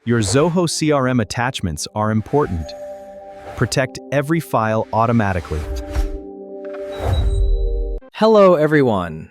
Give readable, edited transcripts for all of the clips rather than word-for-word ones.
Your Zoho CRM attachments are important. Protect every file automatically. Hello everyone!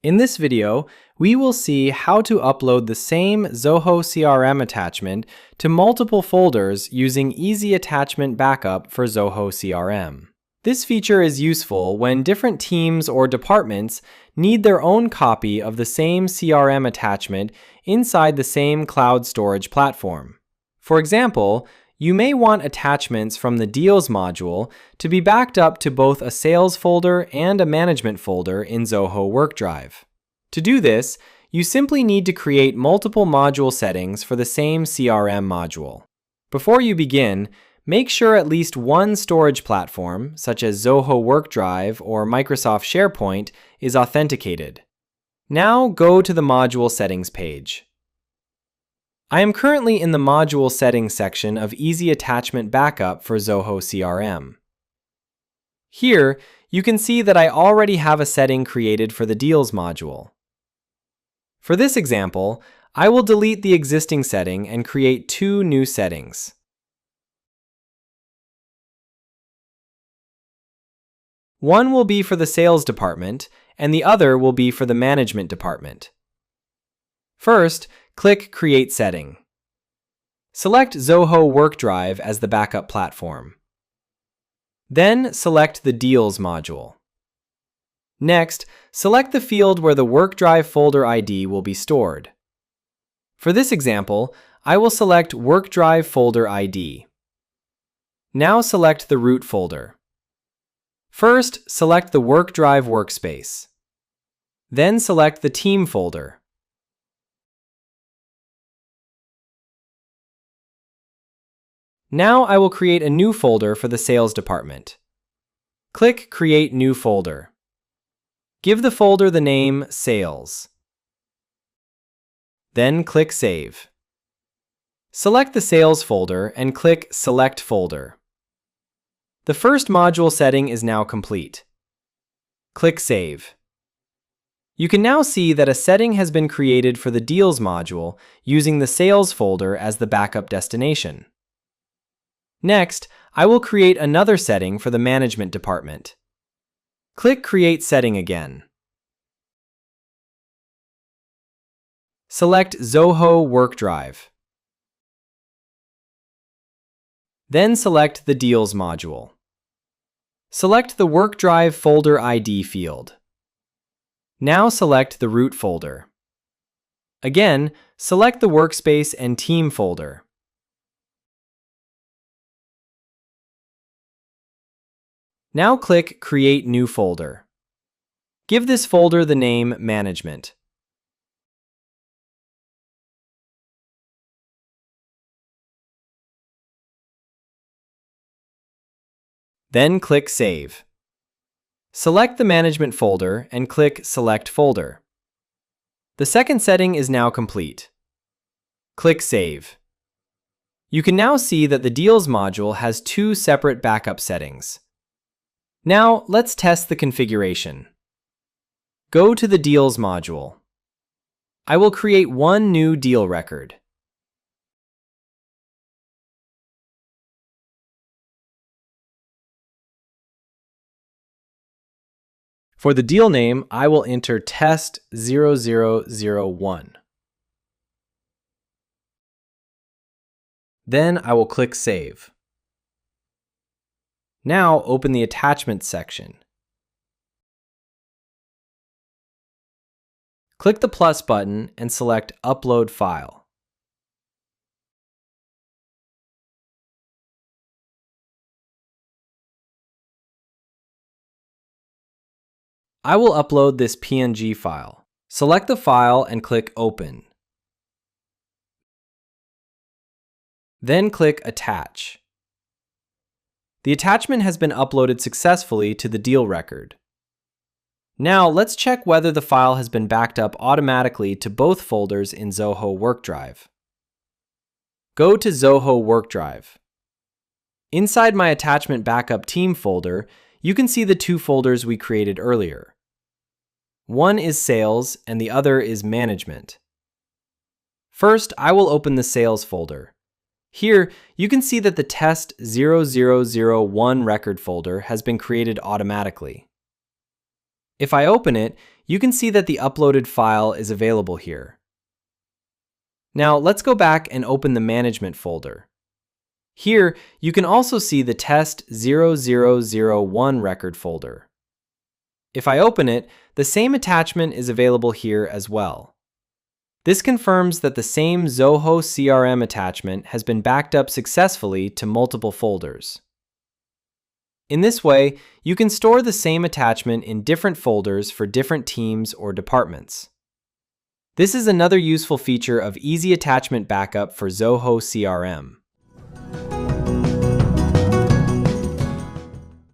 In this video, we will see how to upload the same Zoho CRM attachment to multiple folders using Easy Attachment Backup for Zoho CRM. This feature is useful when different teams or departments need their own copy of the same CRM attachment inside the same cloud storage platform. For example, you may want attachments from the Deals module to be backed up to both a sales folder and a management folder in Zoho WorkDrive. To do this, you simply need to create multiple module settings for the same CRM module. Before you begin, make sure at least one storage platform, such as Zoho WorkDrive or Microsoft SharePoint, is authenticated. Now go to the Module Settings page. I am currently in the Module Settings section of Easy Attachment Backup for Zoho CRM. Here, you can see that I already have a setting created for the Deals module. For this example, I will delete the existing setting and create two new settings. One will be for the sales department, and the other will be for the management department. First, click Create Setting. Select Zoho WorkDrive as the backup platform. Then select the Deals module. Next, select the field where the WorkDrive Folder ID will be stored. For this example, I will select WorkDrive Folder ID. Now select the root folder. First, select the WorkDrive workspace. Then select the Team folder. Now I will create a new folder for the sales department. Click Create New Folder. Give the folder the name Sales. Then click Save. Select the Sales folder and click Select Folder. The first module setting is now complete. Click Save. You can now see that a setting has been created for the Deals module using the Sales folder as the backup destination. Next, I will create another setting for the Management department. Click Create Setting again. Select Zoho WorkDrive. Then select the Deals module. Select the WorkDrive Folder ID field. Now select the root folder. Again, select the Workspace and Team folder. Now click Create New Folder. Give this folder the name Management. Then click Save. Select the Management folder and click Select Folder. The second setting is now complete. Click Save. You can now see that the Deals module has two separate backup settings. Now let's test the configuration. Go to the Deals module. I will create one new deal record. For the deal name, I will enter Test 0001. Then I will click Save. Now open the Attachments section. Click the plus button and select Upload File. I will upload this PNG file. Select the file and click Open. Then click Attach. The attachment has been uploaded successfully to the deal record. Now let's check whether the file has been backed up automatically to both folders in Zoho WorkDrive. Go to Zoho WorkDrive. Inside my Attachment Backup Team folder, you can see the two folders we created earlier. One is Sales and the other is Management. First, I will open the Sales folder. Here, you can see that the test 0001 record folder has been created automatically. If I open it, you can see that the uploaded file is available here. Now let's go back and open the management folder. Here, you can also see the test 0001 record folder. If I open it, the same attachment is available here as well. This confirms that the same Zoho CRM attachment has been backed up successfully to multiple folders. In this way, you can store the same attachment in different folders for different teams or departments. This is another useful feature of easy attachment backup for Zoho CRM.